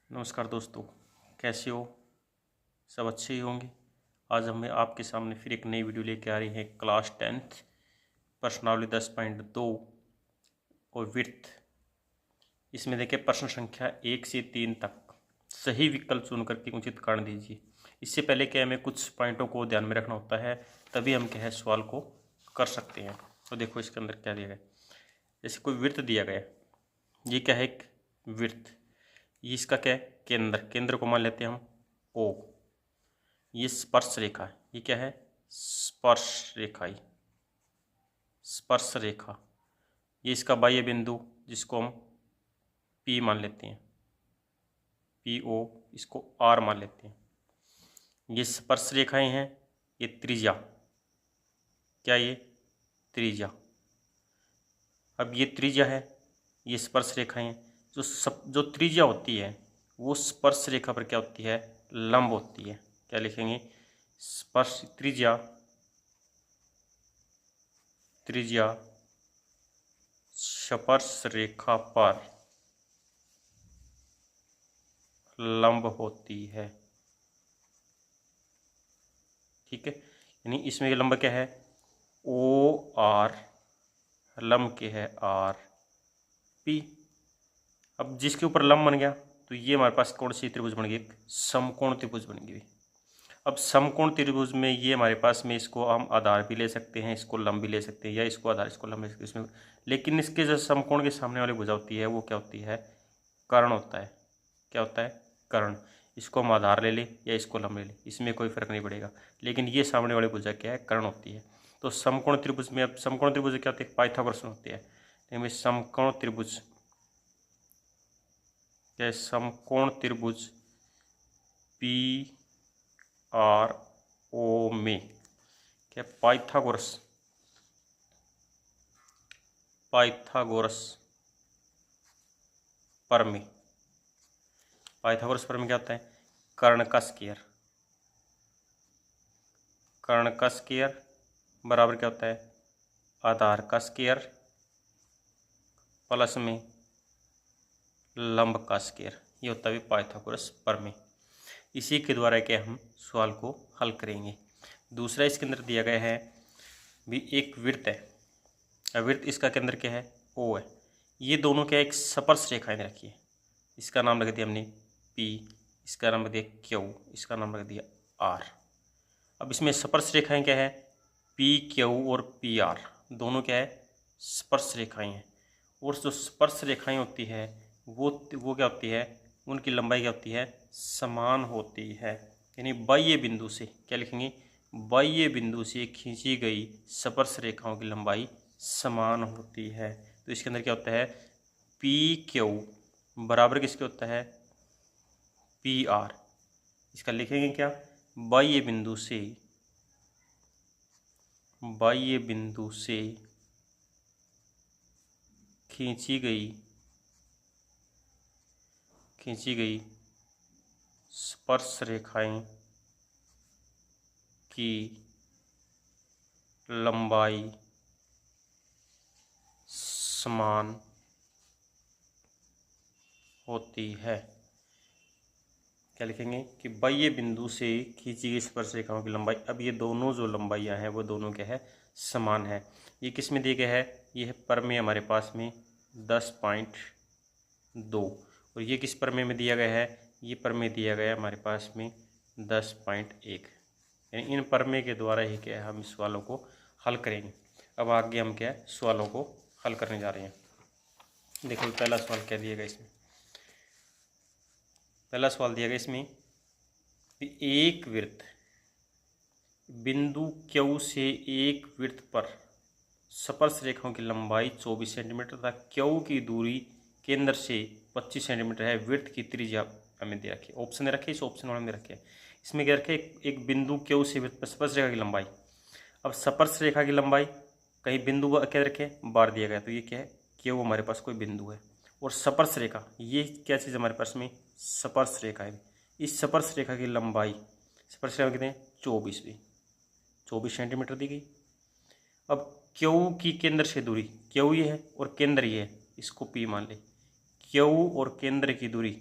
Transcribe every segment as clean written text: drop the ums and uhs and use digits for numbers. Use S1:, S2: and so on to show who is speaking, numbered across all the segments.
S1: नमस्कार दोस्तों, कैसे हो? सब अच्छे ही होंगे। आज हमें आपके सामने फिर एक नई वीडियो लेके आ रही है। क्लास 10th प्रश्नावली 10.2 और विर्थ। इसमें देखिए प्रश्न संख्या 1 से 3 तक सही विकल्प चुन करके उचित कारण दीजिए। इससे पहले क्या हमें कुछ पॉइंटों को ध्यान में रखना होता है, तभी हम क्या है सवाल को कर सकते हैं। तो देखो इसके अंदर क्या दिया गया। जैसे कोई वृत्त दिया गया, ये क्या है? एक वृत्त। ये इसका क्या है? केंद्र को मान लेते हैं हम ओ। ये स्पर्श रेखा है। ये क्या है? स्पर्श रेखा। स्पर्श रेखा। ये इसका बाह्य बिंदु, जिसको हम पी मान लेते हैं, पी ओ। इसको आर मान लेते हैं। ये स्पर्श रेखाएं हैं। ये त्रिज्या, क्या ये? त्रिज्या। अब ये त्रिज्या है, ये स्पर्श रेखाएं हैं। जो त्रिज्या होती है वो स्पर्श रेखा पर क्या होती है? लंब होती है। क्या लिखेंगे? स्पर्श त्रिज्या, त्रिज्या स्पर्श रेखा पर लंब होती है। ठीक है, यानी इसमें लंब क्या है? ओ आर, लंब के है आर पी। अब जिसके ऊपर लंब बन गया तो ये हमारे पास कौन सी त्रिभुज बन गई? एक समकोण त्रिभुज बन गई। अब समकोण त्रिभुज में ये हमारे पास में, इसको हम आधार भी ले सकते हैं, इसको लंब भी ले सकते हैं, या इसको आधार इसको लंब ले सकते हैं इसमें। लेकिन इसके जो समकोण के सामने वाली भुजा होती है वो क्या होती है? कर्ण होता है। क्या होता है? कर्ण। इसको हम आधार ले लें या इसको लंब ले लें, इसमें कोई फर्क नहीं पड़ेगा। लेकिन ये सामने वाली भुजा क्या है? कर्ण होती है। तो समकोण त्रिभुज में, अब समकोण त्रिभुज क्या होती है? पाइथागोरस होती है। लेकिन समकोण त्रिभुज क्या? समकोण त्रिभुज पी आर ओ में क्या? पाइथागोरस, पाइथागोरस प्रमेय। पाइथागोरस प्रमेय क्या होता है? कर्ण का स्क्वायर। कर्ण का स्क्वायर बराबर क्या होता है? आधार का स्क्वायर प्लस में लंब का स्क्वायर। ये होता है पाइथागोरस प्रमेय। इसी के द्वारा क्या हम सवाल को हल करेंगे। दूसरा इसके अंदर दिया गया है भी एक वृत्त है। वृत्त, इसका केंद्र क्या है? ओ है। ये दोनों क्या एक स्पर्श रेखाएं रखी है। इसका नाम रख दिया हमने पी, इसका नाम रख दिया क्यू, इसका नाम रख दिया आर। अब इसमें स्पर्श रेखाएं क्या है? पी क्यू और पी आर दोनों क्या है? स्पर्श रेखाएं हैं। और जो स्पर्श रेखाएं होती है वो क्या होती है? उनकी लंबाई क्या होती है? समान होती है। यानी बाह्य बिंदु से क्या लिखेंगे? बाह्य बिंदु से खींची गई स्पर्श रेखाओं की लंबाई समान होती है। तो इसके अंदर क्या होता है? पी क्यू बराबर किसके होता है? P R. इसका लिखेंगे क्या? बाह्य बिंदु से, बाह्य बिंदु से खींची गई स्पर्श रेखाएं की लंबाई समान होती है। क्या लिखेंगे? कि बाह्य बिंदु से खींची गई स्पर्श रेखाओं की लंबाई। अब ये दोनों जो लंबाइयाँ हैं वो दोनों क्या है? समान है। ये किस में दिए गए है? ये है प्रमेय हमारे पास में 10.2। और ये किस प्रमेय में दिया गया है? ये प्रमेय दिया गया है हमारे पास में 10.1। यानी इन प्रमेय के द्वारा ही क्या है हम इस सवालों को हल करेंगे। अब आगे हम क्या है सवालों को हल करने जा रहे हैं। देखो पहला सवाल क्या दिया गया इसमें। पहला सवाल दिया गया इसमें, एक वृत्त बिंदु क्यू से एक वृत्त पर स्पर्श रेखाओं की लंबाई 24 सेंटीमीटर तथा क्यू की दूरी केंद्र से 25 सेंटीमीटर है। वृत्त की त्रिज्या हमें दे रखी है। ऑप्शन दे रखे, इस ऑप्शन में दे रखे। इसमें क्या रखे? एक बिंदु क्यू से वृत्त पर स्पर्श रेखा की लंबाई। अब स्पर्श रेखा की लंबाई कहीं बिंदु क्या रखे? बार दिया गया, तो ये क्या है? क्यू हमारे पास कोई बिंदु है। और स्पर्श रेखा, ये क्या चीज़ हमारे पास में? स्पर्श रेखा है। इस स्पर्श रेखा की लंबाई, स्पर्श रेखा कितने हैं? 24 सेंटीमीटर दी गई। अब क्यू की केंद्र से दूरी, क्यू ये है और केंद्र ये है, इसको पी मान ले। क्यू और केंद्र की दूरी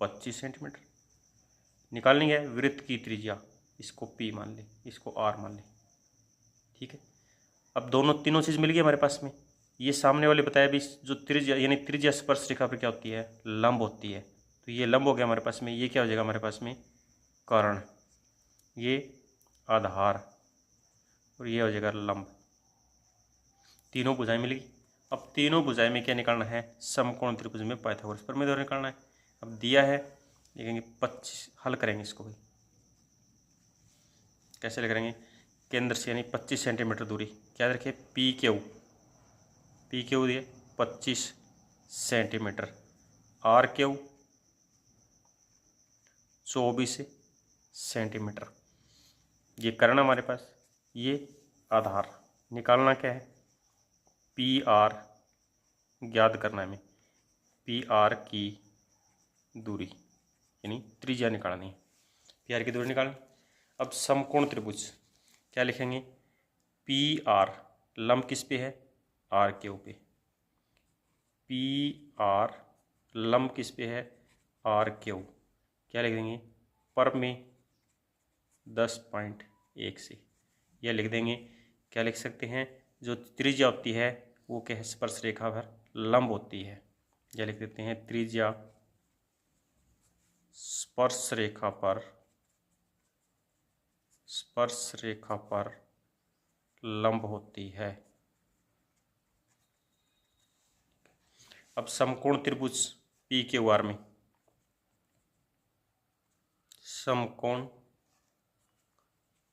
S1: 25 सेंटीमीटर। निकालनी है वृत्त की त्रिज्या, इसको P मान ले, इसको R मान ले, ठीक है। अब तीनों चीज़ मिल गई हमारे पास में। ये सामने वाले बताया भी जो त्रिज्या यानी त्रिज्या स्पर्श रेखा पर क्या होती है, लंब होती है। तो ये लंब हो गया हमारे पास में। ये क्या हो जाएगा हमारे पास में, कर्ण, ये आधार और ये हो जाएगा लंब। तीनों भुजाएं मिल गई। अब तीनों भुजाएं में क्या निकालना है, समकोण त्रिभुज में पाइथागोरस प्रमेय द्वारा निकालना है। अब दिया है, लिखेंगे 25, हल करेंगे इसको भाई। कैसे करेंगे, केंद्र से यानी 25 सेंटीमीटर दूरी, क्या रखे, पी क्यू दिए 25 सेंटीमीटर, आर क्यू 24 सेंटीमीटर। ये कर्ण हमारे पास, ये आधार। निकालना क्या है, पी आर ज्ञात करना है हमें, पी आर की दूरी यानी त्रिज्या निकालनी है, पी आर की दूरी निकालनी। अब समकोण त्रिभुज क्या लिखेंगे, पी आर लंब किस पे है, आर क्यू पे, पी आर लंब किस पे है, आर क्यू, क्या लिख देंगे, पर में 10.1 से, यह लिख देंगे। क्या लिख सकते हैं, जो त्रिज्या होती है वो क्या है, स्पर्श रेखा पर लंब होती है। यह लिख देते हैं, त्रिज्या स्पर्श रेखा पर लंब होती है। अब समकोण त्रिभुज पी क्यू आर में, समकोण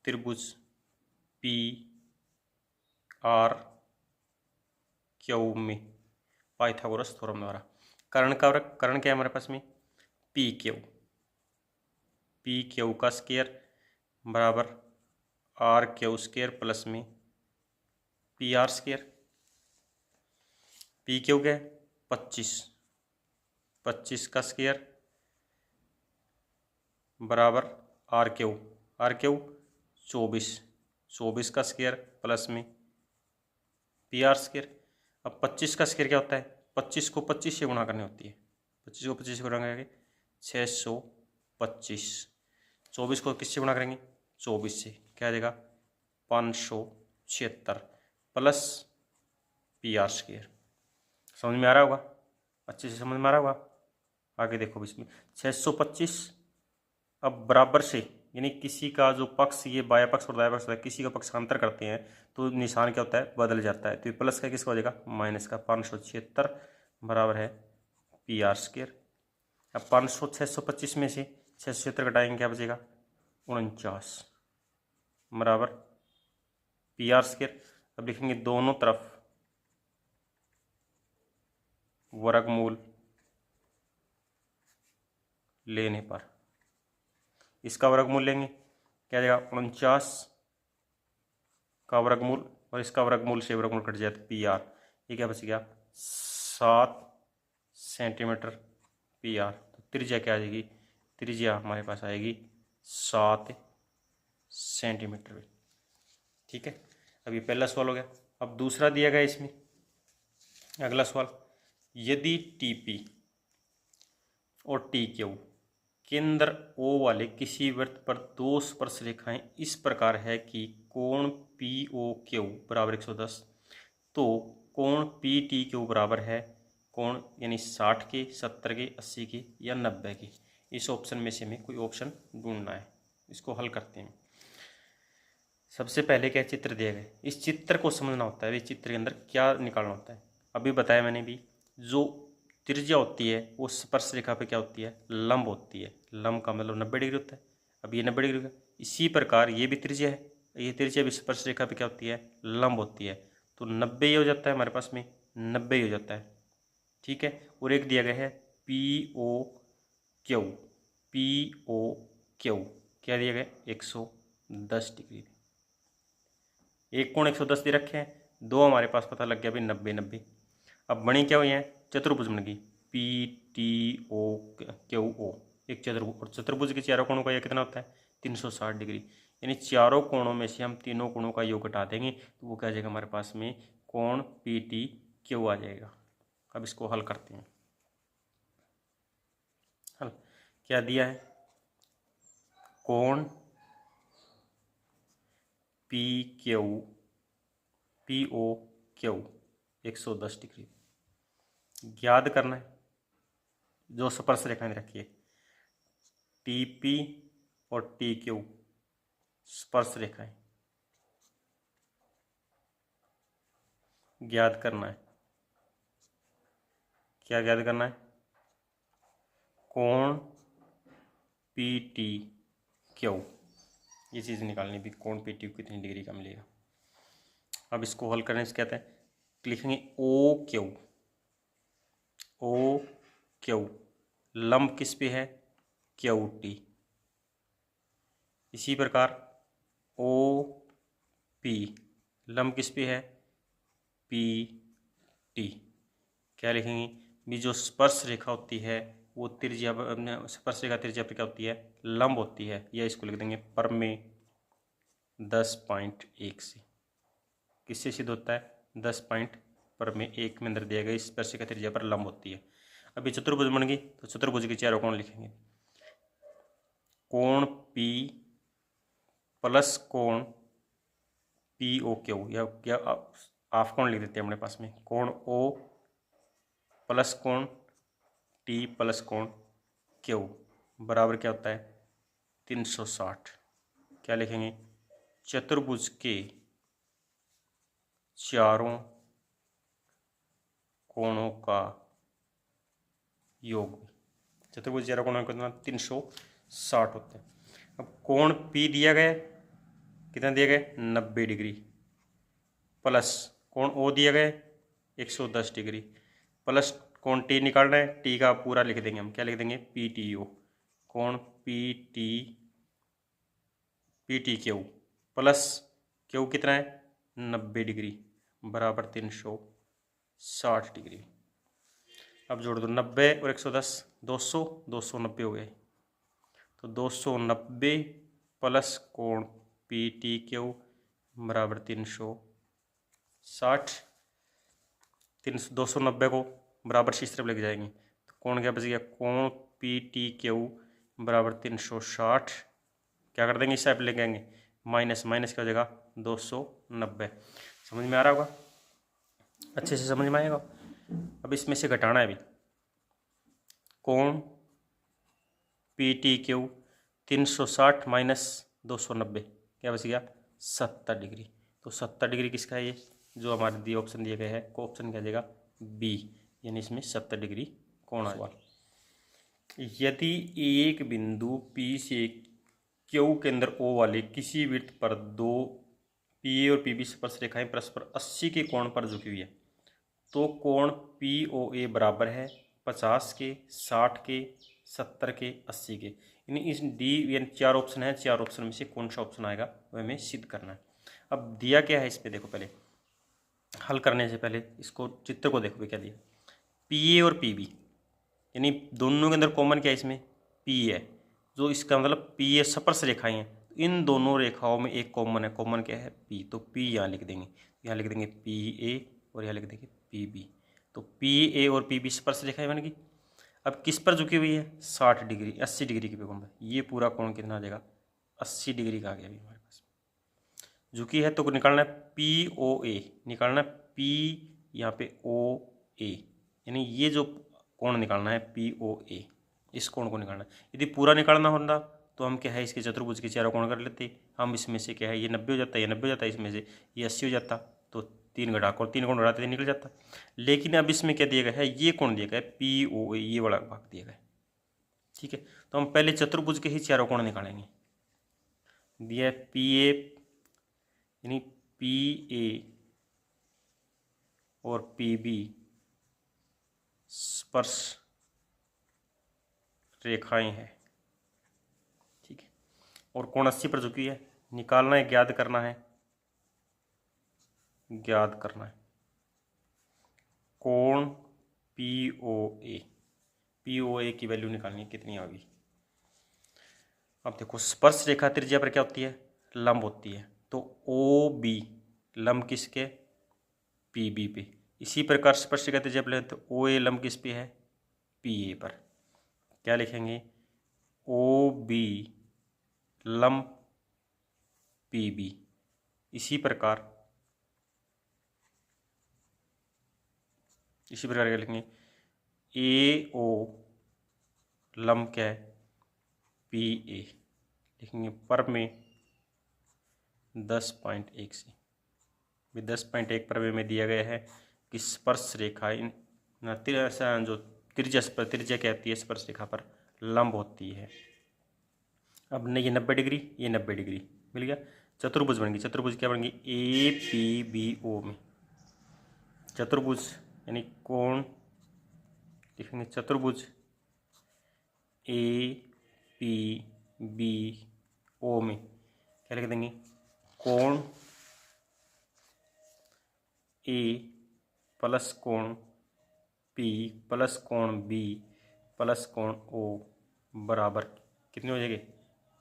S1: त्रिभुज पी आर क्यू में पाइथागोरस थ्योरम द्वारा कर्ण क्या है हमारे पास में, पी क्यू का स्क्वायर बराबर आर क्यू स्क्वायर प्लस में P R square. P Q क्या है, 25 का स्क्वायर बराबर आर क्यू 24 का स्क्वायर प्लस में पी आर स्क्वायर। अब 25 का स्क्वायर क्या होता है, 25 को 25 से गुणा करनी होती है, 25 को 25 से गुणा करेंगे 625, 24 को किससे गुणा करेंगे, 24 से, क्या आ जाएगा 576 प्लस पी आर स्क्वायर। समझ में आ रहा होगा, अच्छे से समझ में आ रहा होगा। आगे देखो इसमें 625, अब बराबर से यानी किसी का जो पक्ष, ये बाया पक्ष और दाया पक्ष होता है, किसी का पक्षांतर करते हैं तो निशान क्या होता है, बदल जाता है। तो ये प्लस का किसका हो जाएगा, माइनस का, 576 बराबर है पी आर स्क्वायर। अब 625 में से 676 घटाएंगे, क्या बचेगा 49 बराबर पी आर स्क्वायर। अब लिखेंगे दोनों तरफ वर्गमूल लेने पर, इसका वर्गमूल लेंगे, क्या जाएगा 49 का वर्गमूल और इसका वर्गमूल से वर्गमूल कट जाए तो पी आर, ये क्या बच गया 7 सेंटीमीटर पी आर। तो त्रिज्या क्या आ जाएगी, त्रिज्या हमारे पास आएगी 7 सेंटीमीटर। ठीक है, अब ये पहला सवाल हो गया। अब दूसरा दिया गया इसमें, अगला सवाल, यदि टीपी और टी क्यू केंद्र O वाले किसी वृत्त पर दो स्पर्श रेखाएं इस प्रकार है कि कोण POQ बराबर 110, तो कोण PTQ बराबर है कोण यानी 60 के, 70 के, 80 के या 90 के। इस ऑप्शन में से हमें कोई ऑप्शन ढूंढना है। इसको हल करते हैं। सबसे पहले क्या चित्र दिया गया, इस चित्र को समझना होता है, इस चित्र के अंदर क्या निकालना होता है। अभी बताया मैंने भी, जो त्रिज्या होती है वो स्पर्श रेखा पे क्या होती है, लंब होती है। लंब का मतलब 90 डिग्री होता है। अब ये 90 डिग्री का, इसी प्रकार ये भी त्रिज्या है, ये त्रिज्या भी स्पर्श रेखा पे क्या होती है, लंब होती है। तो 90 हो जाता है हमारे पास में, 90 हो जाता है। ठीक है, और एक दिया गया है POQ, क्या दिया गया 110 डिग्री। एक कोण 110 दे रखे हैं, दो हमारे पास पता लग गया भाई 90। अब बनी क्या हुई है, चतुर्भुज बन गई PTOQO, एक चतुर्भुज। और चतुर्भुज के चारों कोणों का यह कितना होता है 360 डिग्री। यानी चारों कोणों में से हम तीनों कोणों का योग घटा देंगे तो वो क्या आ जाएगा हमारे पास में, कोण PTQ आ जाएगा। अब इसको हल करते हैं। हल क्या दिया है, कोण P Q P O Q 110 degree ज्ञात करना है। जो स्पर्श रेखाएं रखी है टी पी और टी क्यू स्पर्श रेखाएं ज्ञात करना है। क्या ज्ञात करना है, कोण पी टी क्यू, ये चीज़ निकालनी भी, कोण पी टी कितनी डिग्री का मिलेगा। अब इसको हल करने से कहते हैं, लिखेंगे ओ क्यू लंब किस पे है, क्यू टी। इसी प्रकार ओ पी लंब किस पे है, पी टी। क्या लिखेंगे भी, जो स्पर्श रेखा होती है वो त्रिज्या, स्पर्श रेखा त्रिज्या पर क्या होती है, लंब होती है, या इसको लिख देंगे पर में 10.1 से। किससे सिद्ध होता है, 10 पॉइंट पर में 1 में अंदर दिया गया स्पर्श रेखा त्रिज्या पर लंब होती है। अभी चतुर्भुज बन गई तो चतुर्भुज के चारों कोण लिखेंगे, कोण पी प्लस कोण पी ओ क्यू, या हाफ कोण लिख देते हैं अपने पास में, कोण ओ प्लस कोण टी प्लस कोण क्यू बराबर क्या होता है, 360। क्या लिखेंगे, चतुर्भुज के चारों कोणों का योग। चतुर्भुज चारों कोणों का कितना, 360 होते हैं। अब कोण P दिया गया, कितना दिया गया, 90 डिग्री, प्लस कोण O दिया गया 110 डिग्री, प्लस कोण T निकालना है, T का पूरा लिख देंगे हम, क्या लिख देंगे, PTO, कोण PTQ प्लस Q कितना है, 90 डिग्री बराबर 360 डिग्री। अब जोड़ दो 90 और 110, 200, 290 हो गए, तो 290 प्लस कोण PTQ बराबर 360। 290 को बराबर शीर्ष तरफ लेके जाएंगे तो कोण क्या बच गया, कोण PTQ बराबर 360। क्या कर देंगे, इस साइड लेके आएंगे, माइनस माइनस क्या हो जाएगा, 290। समझ में आ रहा होगा, अच्छे से समझ में आएगा। अब इसमें से घटाना है अभी, कोण PTQ 360 माइनस 290 क्या बच गया, 70 डिग्री। तो 70 डिग्री किसका है, ये जो हमारे दिए ऑप्शन दिए गए हैं, को ऑप्शन क्या जाएगा, बी, यानी इसमें 70 डिग्री कोण आएगा। यदि एक बिंदु P से Q के अंदर O वाले किसी वृत्त पर दो PA और PB स्पर्श रेखाएं परस्पर 80 के कोण पर झुकी हुई है, तो कोण POA बराबर है 50 के, 60 के, 70 के, 80 के। यानी इस डी यानी 4 ऑप्शन है, 4 ऑप्शन में से कौन सा ऑप्शन आएगा वह हमें सिद्ध करना है। अब दिया क्या है, इस पे देखो, पहले हल करने से पहले इसको चित्र को देखो क्या दिया, PA और PB यानी दोनों के अंदर कॉमन क्या है, इसमें P है, जो इसका मतलब PA स्पर्श रेखाएं हैं, इन दोनों रेखाओं में एक कॉमन है, कॉमन क्या है, P, तो P यहाँ लिख देंगे, यहाँ लिख देंगे PA और यहाँ लिख देंगे PB। तो PA और PB स्पर्श रेखाएं बन गई। अब किस पर झुकी हुई है, 60 डिग्री 80 डिग्री के कोण पर, ये पूरा कोण कितना आ जाएगा, 80 डिग्री का आ गया अभी हमारे पास। झुकी है तो निकालना है POA, निकालना है P यहाँ पे OA, यानी ये जो कोण निकालना है POA, इस कोण को निकालना है। यदि पूरा निकालना होता तो हम क्या है, इसके चतुर्भुज के चारों कोण कर लेते, हम इसमें से क्या है, ये 90 हो जाता है, ये 90 हो जाता है, इसमें से ये 80 हो जाता, तो 3 घटाकर 3 कोण घटाते निकल जाता। लेकिन अब इसमें क्या दिया गया है, ये कोण दिया गया है POA, ये वाला भाग दिया गया है, ठीक है। तो हम पहले चतुर्भुज के ही चारों कोण निकालेंगे। दिया है PA यानी PA और PB स्पर्श रेखाएं हैं, ठीक है, और कोण 80 पर झुकी है, निकालना है, ज्ञात करना है, ज्ञात करना है कोण POA की वैल्यू निकालनी है, कितनी आ गई। अब देखो स्पर्श रेखा त्रिज्या पर क्या होती है, लंब होती है, तो OB लंब किसके, PB पे। इसी प्रकार स्पर्श रेखा त्रिज्या पर तो OA लंब किस पे है, PA पर। क्या लिखेंगे, ओ बी लंब पी बी। इसी प्रकार क्या लिखेंगे, ए ओ लंब क्या है, पी ए लिखेंगे पर में 10.1 से। 10.1 पर में दिया गया है कि स्पर्श रेखा इन जो त्रिज्या क्या होती है स्पर्श रेखा पर लंब होती है। अब नहीं, ये 90 डिग्री, ये 90 डिग्री मिल गया, चतुर्भुज बन गई। चतुर्भुज क्या बन गई, ए पी बी ओ में चतुर्भुज यानी कोण लिखेंगे, चतुर्भुज ए पी बी ओ में क्या लिख देंगे, कोण ए प्लस कोण पी प्लस कोण बी प्लस कोण ओ बराबर कितने हो जाएंगे,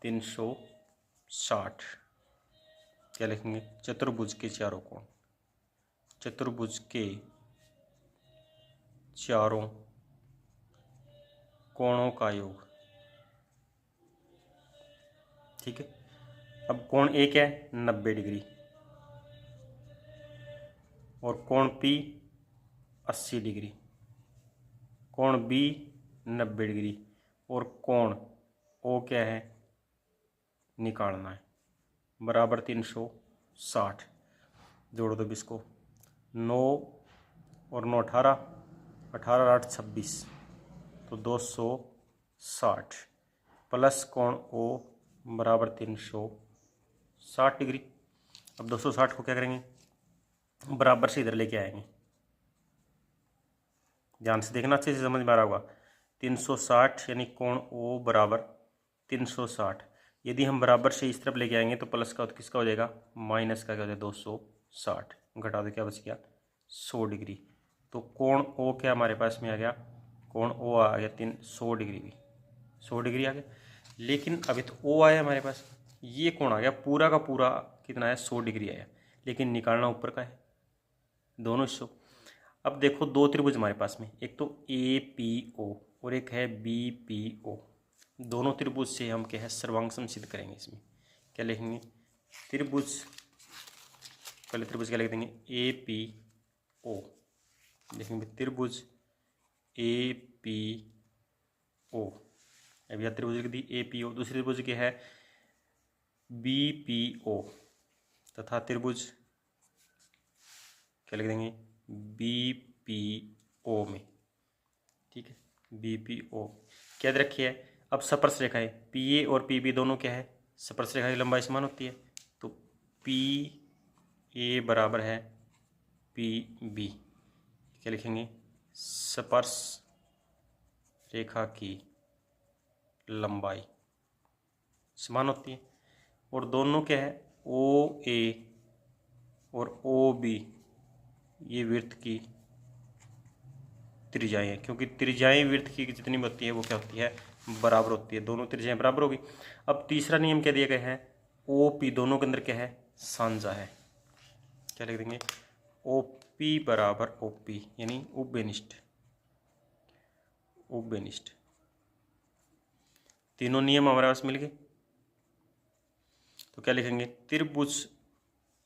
S1: 360। क्या लिखेंगे, चतुर्भुज के चारों कोण, चतुर्भुज के चारों कोणों का योग। ठीक है, अब कोण ए क्या है, 90 डिग्री, और कोण पी 80 डिग्री, कोण बी 90 डिग्री, और कोण ओ क्या है निकालना है, बराबर 360। जोड़ दो इसको, 9 और 9 18, 18 8 26, तो 260 प्लस कोण ओ बराबर 360 डिग्री। अब 260 को क्या करेंगे, बराबर से इधर लेके आएंगे। ध्यान से देखना, अच्छे से समझ में आ रहा होगा। 360 यानी कोण ओ बराबर 360। यदि हम बराबर से इस तरफ लेके आएंगे तो प्लस का किसका हो जाएगा, माइनस का क्या हो जाएगा, 260। घटा दो, क्या बच गया, 100 डिग्री। तो कोण ओ क्या हमारे पास में आ गया, कोण ओ आ गया 100 डिग्री, भी 100 डिग्री आ गया। लेकिन अभी तो ओ आया हमारे पास, ये कोण आ गया पूरा का पूरा कितना है, 100 डिग्री आया, लेकिन निकालना ऊपर का है, दोनों 100। अब देखो दो त्रिभुज हमारे पास में, एक तो ए पी ओ और एक है बी पी ओ। दोनों त्रिभुज से हम क्या है सर्वांग सिद्ध करेंगे। इसमें क्या लिखेंगे, त्रिभुज, पहले त्रिभुज क्या लिख देंगे, ए पी ओ लिखेंगे, त्रिभुज ए पी ओ। अब यह त्रिभुज लिख दी ए पी ओ। दूसरी त्रिभुज क्या है, बी पी ओ, तथा त्रिभुज क्या लिख देंगे, बी पी ओ में। ठीक है, बी पी ओ क्या याद रखिए। अब स्पर्श रेखा है, पी ए और पी बी दोनों क्या है, स्पर्श रेखा की लंबाई समान होती है, तो पी ए बराबर है पी बी। क्या लिखेंगे, स्पर्श रेखा की लंबाई समान होती है, और दोनों क्या है, ओ ए और ओ बी ये वृत्त की त्रिज्याएं हैं, क्योंकि त्रिज्याएं वृत्त की जितनी होती है वो क्या होती है, बराबर होती है। दोनों त्रिज्याएं बराबर होगी। अब तीसरा नियम क्या दिया गया है, ओ पी दोनों के अंदर क्या है, सांजा है। क्या लिख देंगे, ओ पी बराबर ओ पी यानी उभयनिष्ठ। उभयनिष्ठ तीनों नियम हमारे पास मिल गए। तो क्या लिखेंगे, त्रिभुज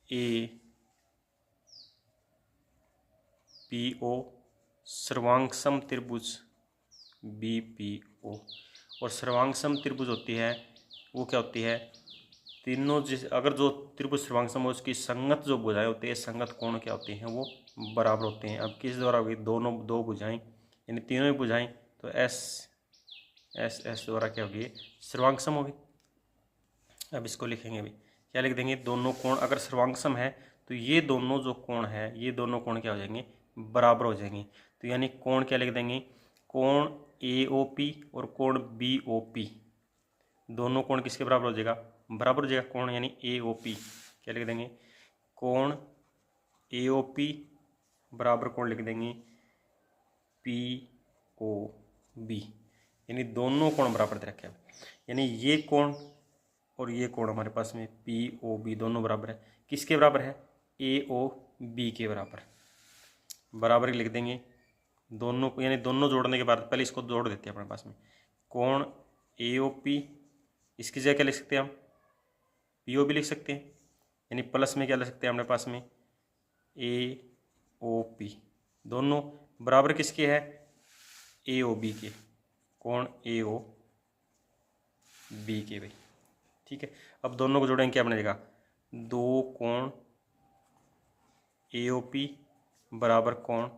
S1: ए पी ओ सर्वांगसम त्रिभुज बी पी ओ। और सर्वांगसम त्रिभुज होती है वो क्या होती है, तीनों जिस अगर जो त्रिभुज सर्वांगसम हो उसकी संगत जो भुजाएं होती है, संगत कोण क्या होती हैं, वो बराबर होते हैं। अब किस द्वारा होगी, दोनों दो भुजाएं यानी तीनों ही भुजाएं, तो एस एस एस द्वारा क्या होगी, सर्वांगसम होगी। अब इसको लिखेंगे भी, क्या लिख देंगे, दोनों कोण अगर सर्वांगसम है तो ये दोनों जो कोण है, ये दोनों कोण क्या हो जाएंगे, बराबर हो जाएंगे। तो यानी कोण क्या लिख देंगे, कोण ए ओ पी और कोण बी ओ पी, दोनों कोण किसके बराबर हो जाएगा, बराबर हो जाएगा। कोण यानी ए ओ पी क्या लिख देंगे, कोण ए ओ पी बराबर कोण लिख देंगे पी ओ बी, यानी दोनों कोण बराबर दे रखे हैं। यानी ये कोण और ये कोण हमारे पास में पी ओ बी दोनों बराबर है, किसके बराबर है, ए ओ बी के बराबर। बराबर लिख देंगे दोनों को, यानी दोनों जोड़ने के बाद पहले इसको जोड़ देते हैं अपने पास में, कोण AOP, इसकी जगह क्या लिख सकते हैं हम, POB लिख सकते हैं, यानी प्लस में क्या लिख सकते हैं अपने पास में AOP, दोनों बराबर किसके है, AOB के, कोण AOB के भाई। ठीक है, अब दोनों को जोड़ेंगे क्या बनेगा, 2 कोण AOP बराबर कोण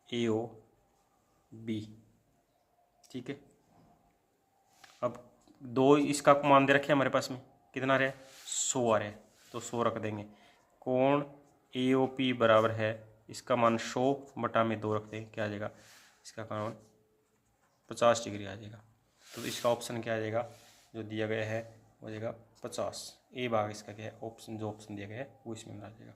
S1: AOB। ठीक है, अब 2 इसका मान दे रखे हमारे पास में, कितना आ रहा है, 100 आ रहा है, तो 100 रख देंगे। कोण AOP बराबर है, इसका मान 100 बटा में 2 रख देंगे, क्या आ जाएगा, इसका मान 50 डिग्री आ जाएगा। तो इसका ऑप्शन क्या आ जाएगा, जो दिया गया है वो हो जाएगा 50। ए भाग इसका क्या है, ऑप्शन जो ऑप्शन दिया गया है वो इसमें आ जाएगा।